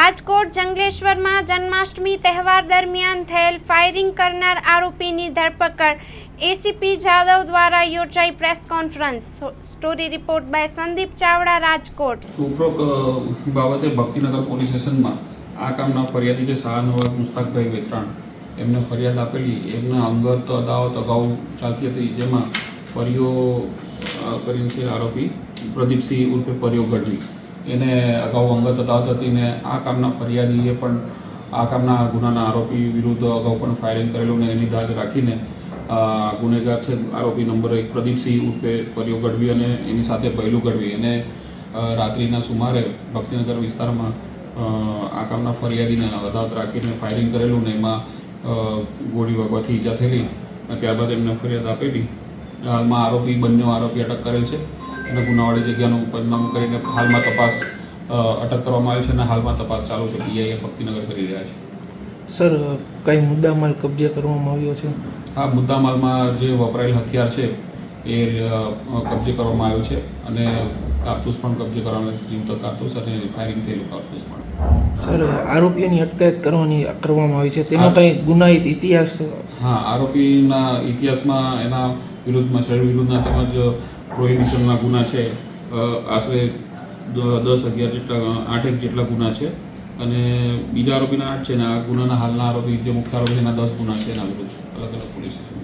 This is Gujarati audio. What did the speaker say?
રાજકોટ જંગલેશ્વરમાં જન્માષ્ટમી તહેવાર દરમિયાન થયેલ ફાયરિંગ કરનાર આરોપીની ધરપકડ એસીપી જાદવ દ્વારા યોજાઈ press conference. Story report by Sandeep Chavda, Rajkot. ઉપરોક્ત બાબતે ભક્તિનગર પોલીસ સ્ટેશનમાં આ કામના ફરિયાદી છે શાહનવાઝ મુસ્તાકભાઈ વેતરાણ, એમને ફરિયાદ આપેલી। એમના અંગત અદાવત અગાઉ ચાલતી હતી, જેમાં પરિયો કરીને છે આરોપી પ્રદીપસિંહ ઉર્ફે પરિયો ગઢવી, એને અગાઉ અંગત અદાવત હતી ને આ કામના ફરિયાદીએ પણ આ કામના ગુનાના આરોપી વિરુદ્ધ અગાઉ પણ ફાયરિંગ કરેલું ને એની દાજ રાખીને ગુનેગાર છે આરોપી નંબર 1 પ્રદીપસિંહ ઉર્ફે પરિયો ગઢવી અને એની સાથે પહેલું ગઢવી એને રાત્રિના સુમારે ભક્તિનગર વિસ્તારમાં આ કામના ફરિયાદીને અદાવત રાખીને ફાયરિંગ કરેલું ને એમાં ગોળી વાગવાથી ઈજા થયેલી અને ત્યારબાદ એમને ફરિયાદ આપેલી। હાલમાં બંને આરોપી અટક કરેલ છે અને ગુનાવાળી જગ્યાનું પંચનામું કરીને હાલમાં તપાસ અટક કરવામાં આવી છે અને હાલમાં તપાસ ચાલુ છે। પીઆઈએ ભક્તિનગર કરી રહ્યા છે। સર, કઈ મુદ્દામાલ કબજે કરવામાં આવ્યો છે? આ મુદ્દામાલમાં જે વપરાયેલ હથિયાર છે એ કબજે કરવામાં આવ્યું છે અને કારતૂસ પણ કબજે કરવામાં આવ્યું છે, જીવતો કારતૂસ અને ફાયરિંગ થયેલું કારતૂસ પણ। સર, આરોપીઓની અટકાયત કરવામાં આવી છે, તેનો કંઈ ગુનાહિત ઇતિહાસ? હા, આરોપીના ઇતિહાસમાં એના વિરુદ્ધમાં શરીર વિરુદ્ધના તેમજ પ્રોહિબિશનના ગુના છે, આશરે 10-11 જેટલા 8 જેટલા ગુના છે અને બીજા આરોપીના 8 છે ને આ ગુનાના હાલના આરોપી જે મુખ્ય આરોપી એના 10 ગુના છે એના વિરુદ્ધ અલગ અલગ પોલીસ સ્ટેશન।